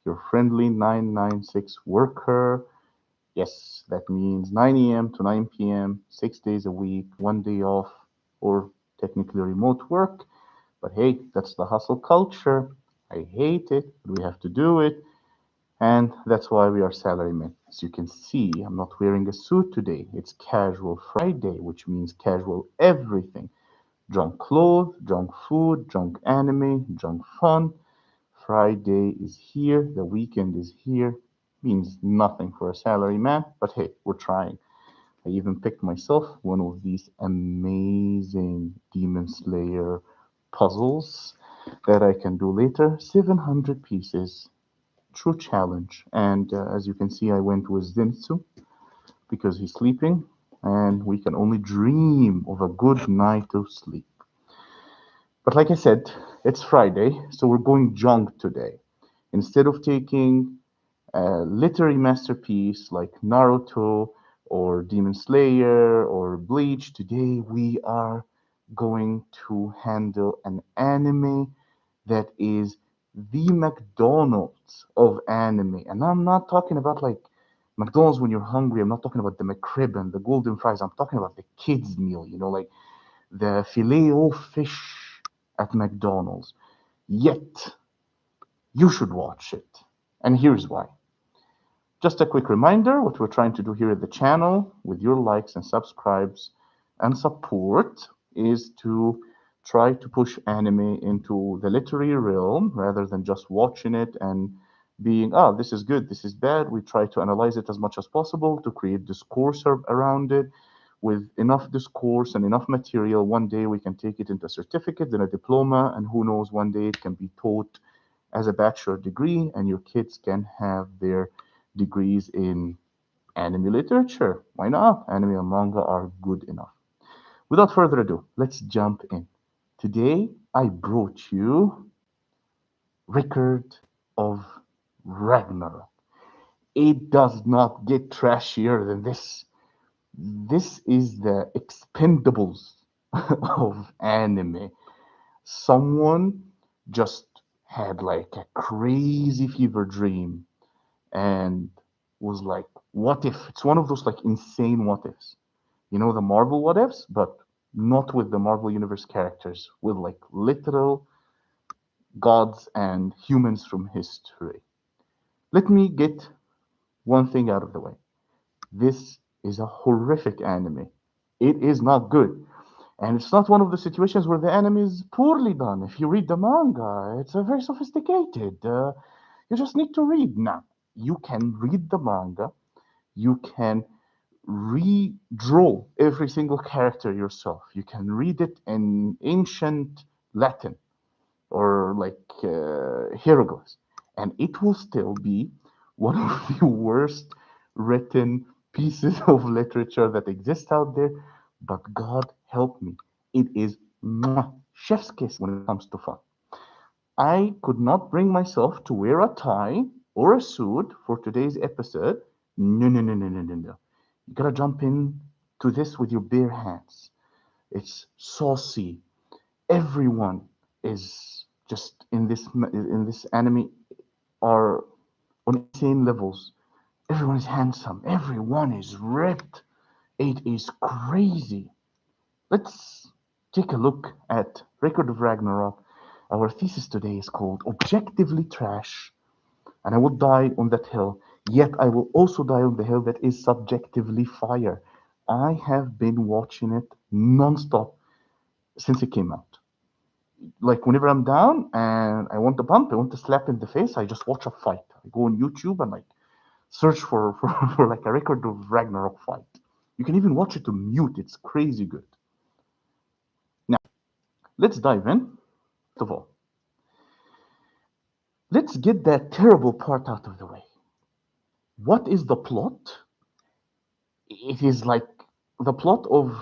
your friendly 996 worker. Yes, that means 9 a.m. to 9 p.m., 6 days a week, 1 day off, or technically remote work. But hey, that's the hustle culture. I hate it, but we have to do it. And that's why we are salarymen. As you can see, I'm not wearing a suit today. It's casual Friday, which means casual everything. Junk clothes, junk food, junk anime, junk fun. Friday is here, the weekend is here. Means nothing for a salary man, but hey, we're trying. I even picked myself one of these amazing Demon Slayer puzzles that I can do later. 700 pieces, true challenge. And as you can see, I went with Zenitsu because he's sleeping, and we can only dream of a good night of sleep. But like I said, it's Friday, so we're going junk today. Instead of taking a literary masterpiece like Naruto or Demon Slayer or Bleach, today we are going to handle an anime that is the McDonald's of anime. And I'm not talking about like McDonald's when you're hungry. I'm not talking about the McRib and the golden fries. I'm talking about the kids' meal, like the filet o fish at McDonald's. Yet, you should watch it. And here's why. Just a quick reminder what we're trying to do here at the channel with your likes and subscribes and support is to try to push anime into the literary realm rather than just watching it and being, oh, this is good, this is bad. We try to analyze it as much as possible to create discourse around it. With enough discourse and enough material, one day we can take it into a certificate, then a diploma, and who knows, one day it can be taught as a bachelor degree, and your kids can have their degrees in anime literature. Why not? Anime and manga are good enough. Without further ado, let's jump in. Today, I brought you Record of Ragnarok. It does not get trashier than this. This is the expendables of anime. Someone just had like a crazy fever dream and was like, what if? It's one of those like insane what ifs. The Marvel what ifs, but not with the Marvel Universe characters, with like literal gods and humans from history. Let me get one thing out of the way. This is a horrific anime. It is not good. And it's not one of the situations where the anime is poorly done. If you read the manga, it's a very sophisticated. You just need to read. Now, you can read the manga, you can redraw every single character yourself. You can read it in ancient Latin or like hieroglyphs, and it will still be one of the worst written pieces of literature that exists out there. But God help me, it is chef's kiss when it comes to fun. I could not bring myself to wear a tie or a suit for today's episode. No, no, no, no, no, no, no. You gotta jump in to this with your bare hands. It's saucy. Everyone is just in this anime are on insane levels. Everyone is handsome. Everyone is ripped. It is crazy. Let's take a look at Record of Ragnarok. Our thesis today is called Objectively Trash, and I will die on that hill, yet I will also die on the hill that is subjectively fire. I have been watching it non-stop since it came out. Like whenever I'm down and I want a bump, I want to slap in the face, I just watch a fight. I go on YouTube and like search for like a Record of Ragnarok fight. You can even watch it to mute. It's crazy good. Now, let's dive in. First of all, let's get that terrible part out of the way. What is the plot? It is like the plot of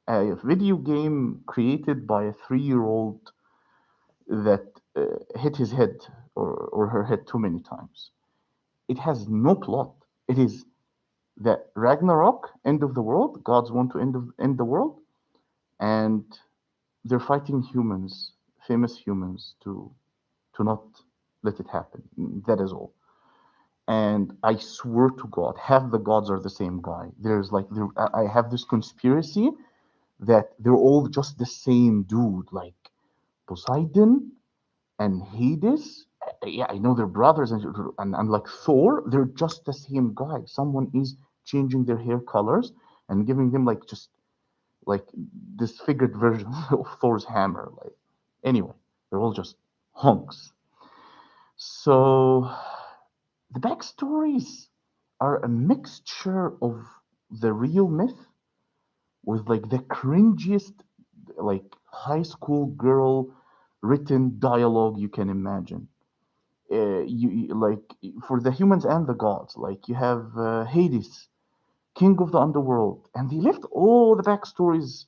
a video game created by a 3-year-old that hit his head or her head too many times. It has no plot. It is the Ragnarok, end of the world. Gods want to end the world, and they're fighting humans, famous humans, to not let it happen. That is all. And I swear to God, half the gods are the same guy. There's like I have this conspiracy that they're all just the same dude, like Poseidon and Hades. Yeah, I know they're brothers, and like Thor, they're just the same guy. Someone is changing their hair colors and giving them like just like disfigured version of Thor's hammer. Like anyway, they're all just hunks. So the backstories are a mixture of the real myth with like the cringiest like high school girl written dialogue you can imagine. Like for the humans and the gods, like you have Hades, king of the underworld, and they left all the backstories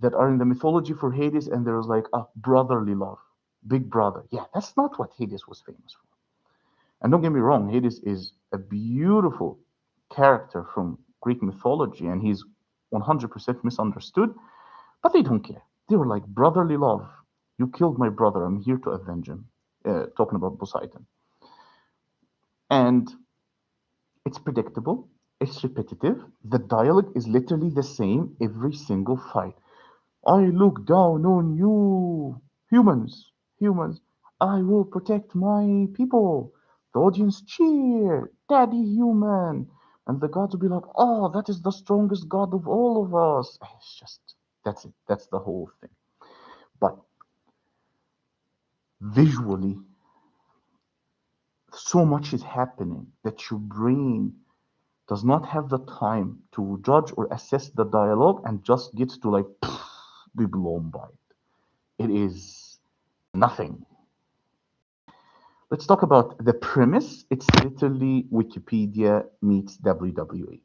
that are in the mythology for Hades, and there's like a brotherly love, big brother. Yeah, that's not what Hades was famous for. And don't get me wrong, Hades is a beautiful character from Greek mythology, and he's 100% misunderstood, but they don't care. They were like brotherly love. You killed my brother. I'm here to avenge him. Talking about Poseidon. And it's predictable. It's repetitive. The dialogue is literally the same every single fight. I look down on you, humans, humans. I will protect my people. The audience cheer, Daddy Human. And the gods will be like, oh, that is the strongest god of all of us. It's just, that's it. That's the whole thing. But visually, so much is happening that your brain does not have the time to judge or assess the dialogue and just gets to like be blown by it. It is nothing. Let's talk about the premise. It's literally Wikipedia meets WWE.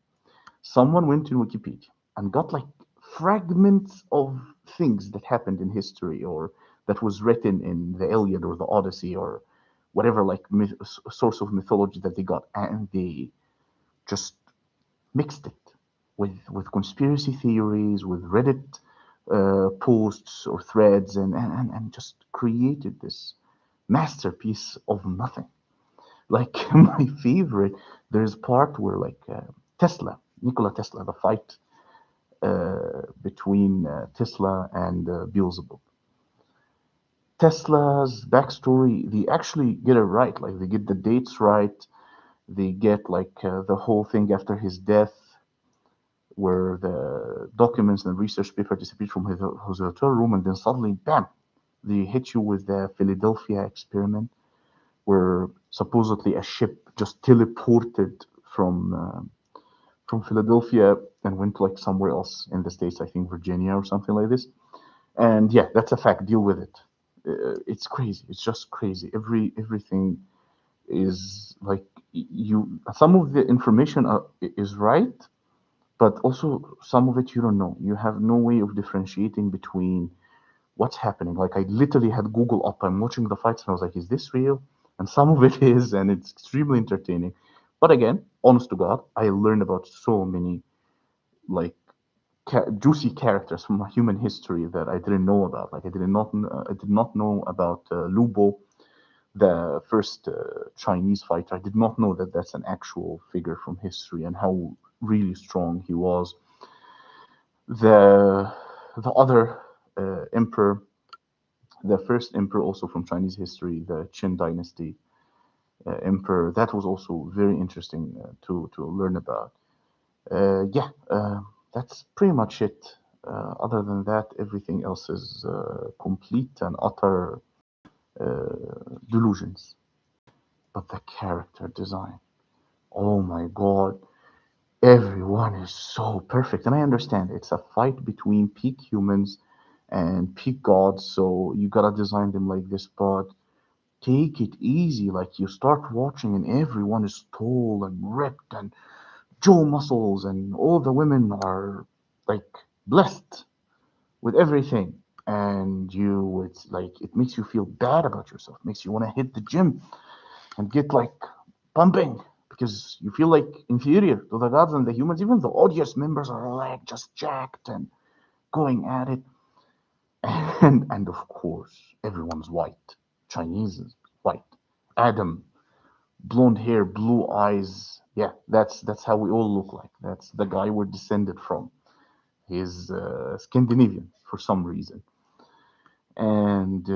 Someone went in Wikipedia and got like fragments of things that happened in history or that was written in the Iliad or the Odyssey or whatever like source of mythology that they got, and they just mixed it with conspiracy theories, with Reddit posts or threads, and just created this masterpiece of nothing. Like my favorite, there's part where like Tesla, Nikola Tesla, the fight between Tesla and Beelzebub. Tesla's backstory, they actually get it right. Like they get the dates right. They get like the whole thing after his death, where the documents and research paper disappeared from his hotel room, and then suddenly, bam, they hit you with the Philadelphia experiment, where supposedly a ship just teleported from Philadelphia and went like somewhere else in the states, I think Virginia or something like this. And yeah, that's a fact. Deal with it. It's crazy. It's just crazy. Everything is like you. Some of the information is right, but also some of it you don't know. You have no way of differentiating between what's happening. Like I literally had Google up. I'm watching the fights and I was like, is this real? And some of it is, and it's extremely entertaining. But again, honest to God, I learned about so many like juicy characters from human history that I didn't know about. Like I did not know about Lubo, the first Chinese fighter. I did not know that that's an actual figure from history and how really strong he was. The the other emperor, the first emperor also from Chinese history, the Qin dynasty emperor, that was also very interesting to learn about. Yeah, that's pretty much it. Other than that, everything else is complete and utter delusions. But the character design, oh my God, everyone is so perfect. And I understand it's a fight between peak humans and peak gods, so you gotta design them like this, but take it easy. Like you start watching and everyone is tall and ripped and jaw muscles, and all the women are like blessed with everything. And it's like it makes you feel bad about yourself, makes you want to hit the gym and get like pumping because you feel like inferior to the gods and the humans. Even the audience members are like just jacked and going at it. And of course, everyone's white. Chinese is white. Adam, blonde hair, blue eyes. Yeah, that's how we all look like. That's the guy we're descended from. He's Scandinavian for some reason. And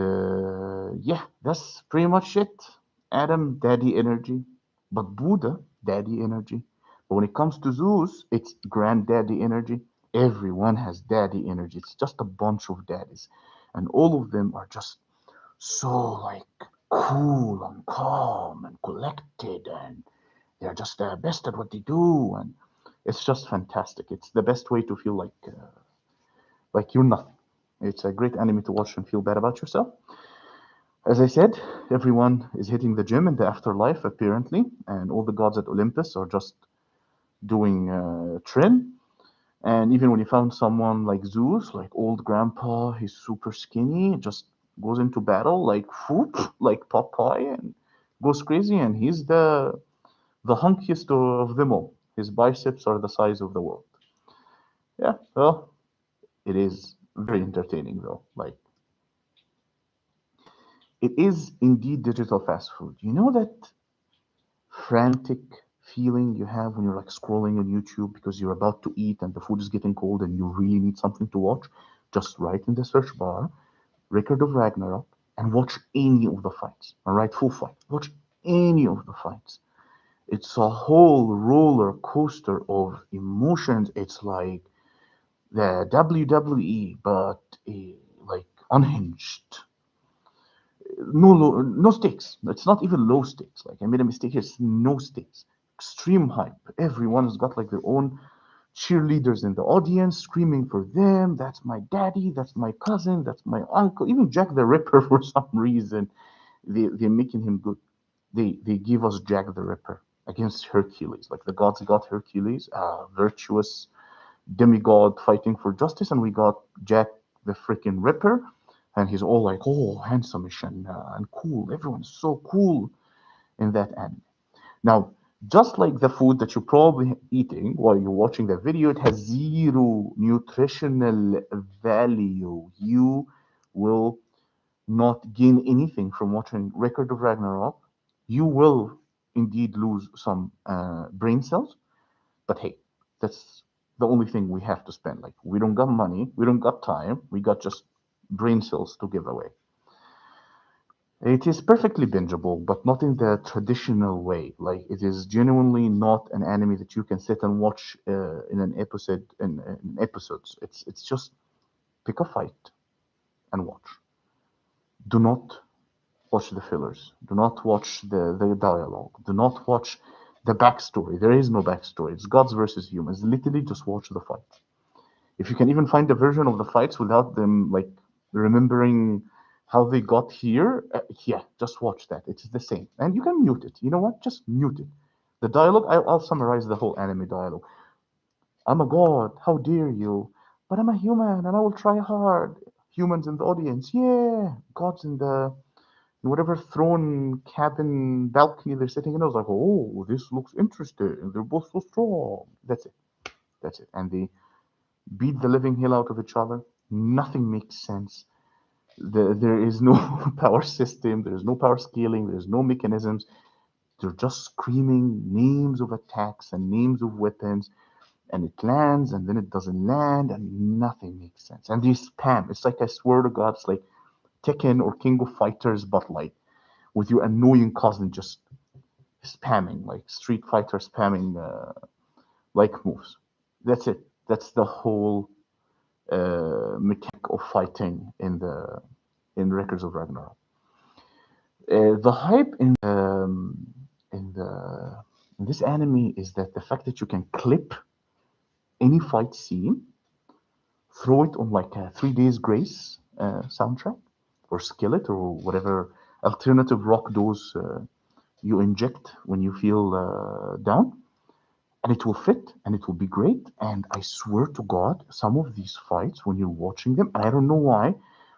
yeah, that's pretty much it. Adam, daddy energy, but Buddha, daddy energy. But when it comes to Zeus, it's granddaddy energy. Everyone has daddy energy. It's just a bunch of daddies. And all of them are just so like cool and calm and collected, and they're just the best at what they do. And it's just fantastic. It's the best way to feel like you're nothing. It's a great anime to watch and feel bad about yourself. As I said, everyone is hitting the gym in the afterlife, apparently, and all the gods at Olympus are just doing trim. And even when you found someone like Zeus, like old grandpa, he's super skinny, just goes into battle like whoop, like Popeye, and goes crazy. And he's the hunkiest of them all. His biceps are the size of the world. Yeah, well, it is very entertaining though. Like it is indeed digital fast food. You know that frantic feeling you have when you're like scrolling on YouTube because you're about to eat and the food is getting cold and you really need something to watch, just write in the search bar Record of Ragnarok and watch any of the fights. All right, full fight. Watch any of the fights. It's a whole roller coaster of emotions. It's like the WWE, but like unhinged. No stakes. It's not even low stakes. Like I made a mistake here. It's no stakes. Extreme hype. Everyone has got like their own cheerleaders in the audience screaming for them. That's my daddy. That's my cousin. That's my uncle. Even Jack the Ripper for some reason. They're making him good. They give us Jack the Ripper against Hercules. Like the gods got Hercules, virtuous demigod fighting for justice, and we got Jack the freaking Ripper, and he's all like, oh, handsome-ish and cool. Everyone's so cool in that anime. Now, just like the food that you're probably eating while you're watching the video, it has zero nutritional value. You will not gain anything from watching Record of Ragnarok. You will indeed lose some brain cells, but hey, that's the only thing we have to spend. Like, we don't got money, we don't got time, we got just brain cells to give away. It is perfectly bingeable, but not in the traditional way. Like, it is genuinely not an anime that you can sit and watch in an episode in episodes. It's just pick a fight and watch. Do not watch the fillers. Do not watch the dialogue. Do not watch the backstory. There is no backstory. It's gods versus humans. Literally, just watch the fight. If you can even find a version of the fights without them like remembering how they got here, yeah, just watch that. It's the same, and you can mute it. You know what? Just mute it. The dialogue. I'll summarize the whole anime dialogue. I'm a god. How dare you? But I'm a human, and I will try hard. Humans in the audience, yeah. Gods in whatever throne cabin balcony they're sitting in. I was like, oh, this looks interesting. They're both so strong. That's it. That's it. And they beat the living hell out of each other. Nothing makes sense. There is no power system, there's no power scaling, there's no mechanisms. They're just screaming names of attacks and names of weapons, and it lands and then it doesn't land, and nothing makes sense. And they spam. It's like, I swear to God, it's like Tekken or King of Fighters, but like with your annoying cousin just spamming, like Street Fighter spamming like moves. That's it. That's the whole mechanic of fighting in Records of Ragnarok. The hype in the in this anime is that the fact that you can clip any fight scene, throw it on like a 3 days grace soundtrack or skillet or whatever alternative rock dose you inject when you feel down, and it will fit and it will be great. And I swear to God, some of these fights, when you're watching them, and I don't know why,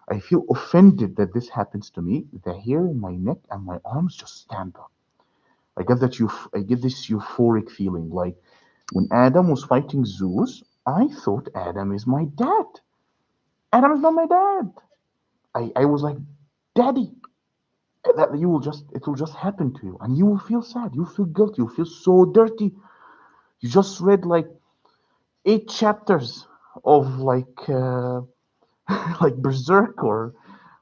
I feel offended that this happens to me. The hair on my neck and my arms just stand up. I get this euphoric feeling. Like when Adam was fighting Zeus, I thought Adam is my dad. Adam is not my dad. I was like, Daddy. that it will just happen to you, and you will feel sad, you feel guilty, you feel so dirty. You just read like 8 chapters of like Berserk, or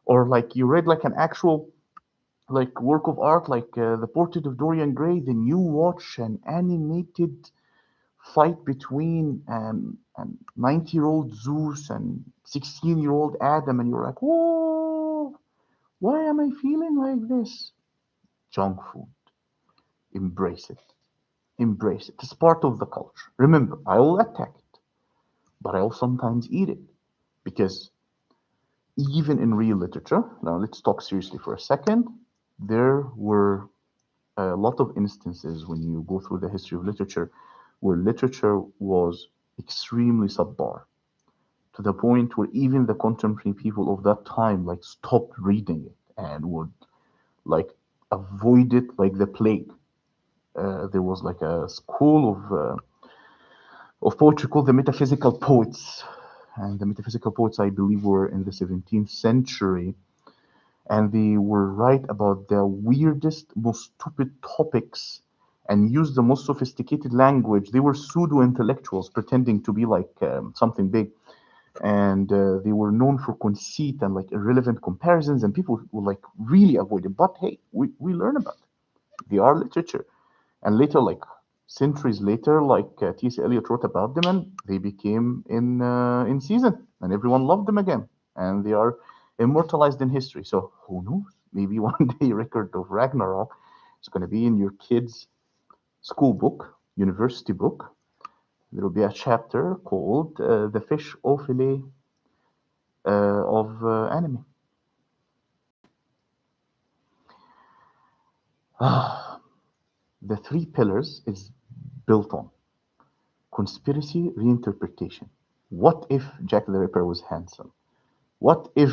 like you read like an actual like work of art, like the Portrait of Dorian Gray. Then you watch an animated fight between an 90-year-old Zeus and 16-year-old Adam, and you're like, whoa, why am I feeling like this? Junk food. Embrace it. Embrace it. It's part of the culture. Remember, I will attack it, but I will sometimes eat it, because even in real literature, now let's talk seriously for a second, there were a lot of instances when you go through the history of literature where literature was extremely subpar, to the point where even the contemporary people of that time like stopped reading it and would like avoid it like the plague. There was like a school of poetry called the metaphysical poets, and the metaphysical poets, I believe, were in the 17th century, and they were right about the weirdest, most stupid topics and used the most sophisticated language. They were pseudo intellectuals pretending to be like something big, and they were known for conceit and like irrelevant comparisons, and people would like really avoid it. But hey, we learn about it. They are literature. And later, like centuries later, like T.S. Eliot wrote about them, and they became in season, and everyone loved them again, and they are immortalized in history. So who knows? Maybe one day, Record of Ragnarok is going to be in your kids' school book, university book. There will be a chapter called "The Fish au Filet of Anime." The three pillars is built on conspiracy reinterpretation. What if Jack the Ripper was handsome? What if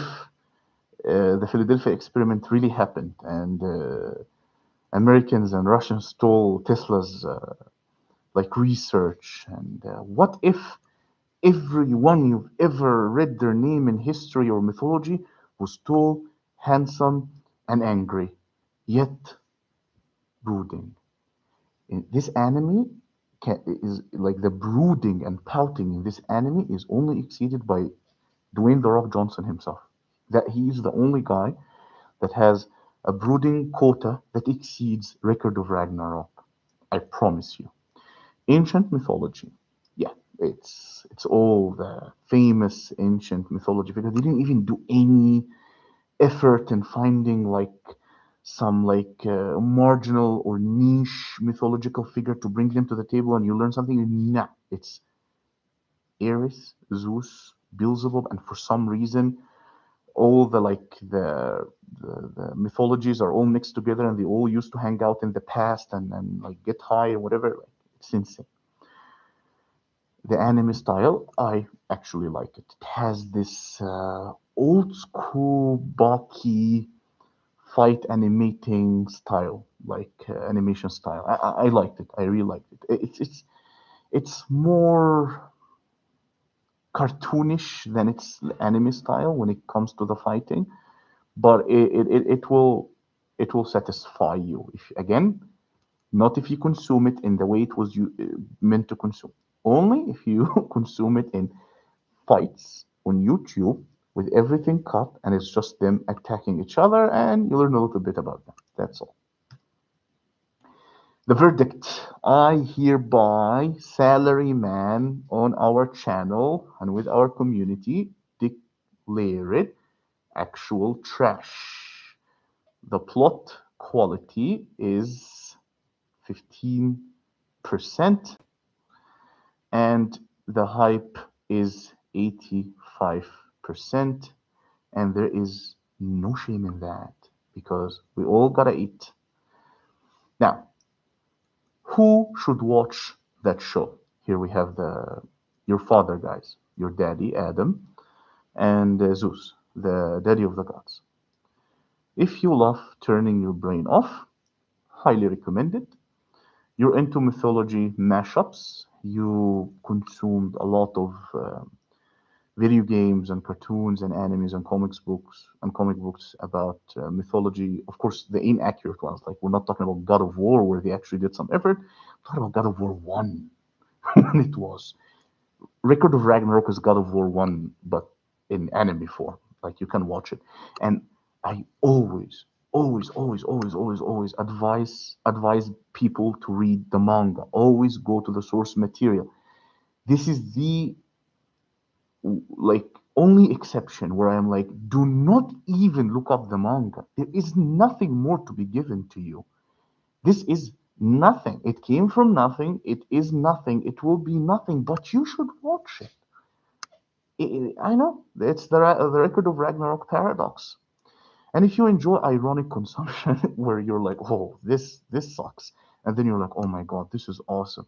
the Philadelphia experiment really happened, and Americans and Russians stole Tesla's like research? And what if everyone you've ever read their name in history or mythology was tall, handsome, and angry, yet brooding? In this anime is like the brooding and pouting in this anime is only exceeded by Dwayne The Rock Johnson himself. That he is the only guy that has a brooding quota that exceeds Record of Ragnarok. I promise you. Ancient mythology. Yeah, it's all the famous ancient mythology, because they didn't even do any effort in finding like some like marginal or niche mythological figure to bring them to the table and you learn something. Nah, it's Ares, Zeus, Beelzebub, and for some reason all the mythologies are all mixed together, and they all used to hang out in the past and like get high or whatever. Like, it's insane. The anime style, I actually like it. It has this old school Baki fight animating style, like animation style. I liked it. I really liked it. It's more cartoonish than its anime style when it comes to the fighting, but it will satisfy you if, again, not if you consume it in the way it was meant to consume. Only if you consume it in fights on YouTube with everything cut and it's just them attacking each other and you learn a little bit about them. That's all. The verdict: I hereby, salaryman on our channel and with our community, declare it actual trash. The plot quality is 15%, and the hype is 85%, and there is no shame in that because we all gotta eat. Now, who should watch that show? Here we have the your father, guys, your daddy Adam, and Zeus, the daddy of the gods. If you love turning your brain off, highly recommend it. You're into mythology mashups. You consumed a lot of video games and cartoons and animes and comic books about mythology. Of course, the inaccurate ones. Like we're not talking about God of War where they actually did some effort. We're talking about God of War One when it was Record of Ragnarok is God of War One, but in anime form. Like you can watch it, and I always advise people to read the manga. Always go to the source material. This is the like only exception where I'm like, do not even look up the manga. There is nothing more to be given to you. This is nothing. It came from nothing. It is nothing. It will be nothing. But you should watch it. I know it's the Record of Ragnarok paradox. And if you enjoy ironic consumption, where you're like, "Oh, this sucks," and then you're like, "Oh my God, this is awesome,"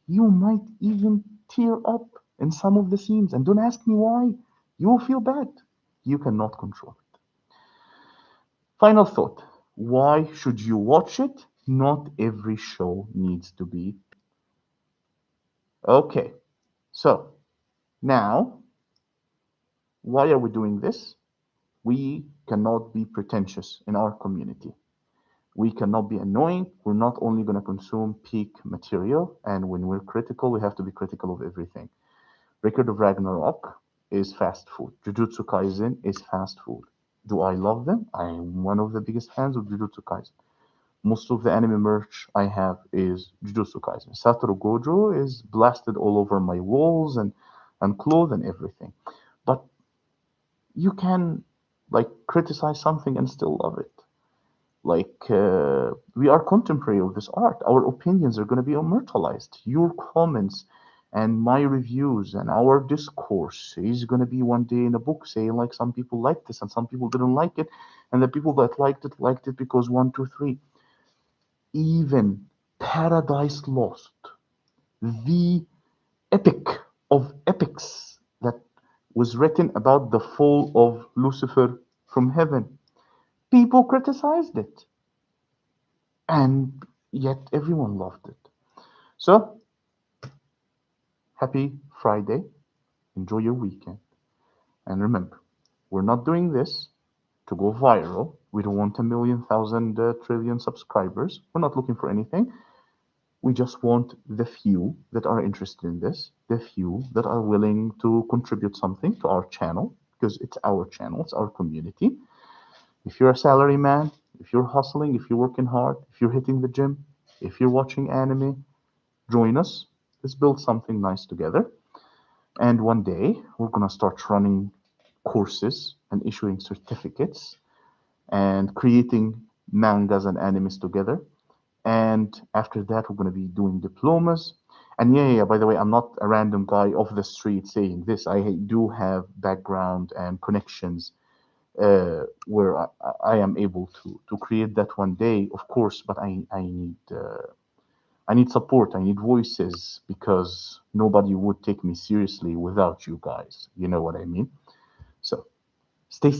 you might even tear up in some of the scenes. And don't ask me why. You will feel bad. You cannot control it. Final thought: why should you watch it? Not every show needs to be okay. So now, why are we doing this? We cannot be pretentious in our community. We cannot be annoying. We're not only going to consume peak material, and when we're critical, we have to be critical of everything. Record of Ragnarok is fast food. Jujutsu Kaisen is fast food. Do I love them? I am one of the biggest fans of Jujutsu Kaisen. Most of the anime merch I have is Jujutsu Kaisen. Satoru Gojo is blasted all over my walls and clothes and everything. But you can like criticize something and still love it. We are contemporary of this art. Our opinions are going to be immortalized. Your comments and my reviews and our discourse is going to be one day in a book saying like some people liked this and some people didn't like it, and the people that liked it because one, two, three. Even Paradise Lost, the epic of epics that was written about the fall of Lucifer from heaven, people criticized it, and yet everyone loved it. So, happy Friday. Enjoy your weekend. And remember, we're not doing this to go viral. We don't want a million, thousand, trillion subscribers. We're not looking for anything. We just want the few that are interested in this, the few that are willing to contribute something to our channel, because it's our channel, it's our community. If you're a salary man, if you're hustling, if you're working hard, if you're hitting the gym, if you're watching anime, join us. Let's build something nice together. And one day we're going to start running courses and issuing certificates and creating mangas and animes together. And after that, we're going to be doing diplomas. And yeah, by the way, I'm not a random guy off the street saying this. I do have background and connections where I am able to create that one day, of course. But I need support. I need voices because nobody would take me seriously without you guys. You know what I mean? So stay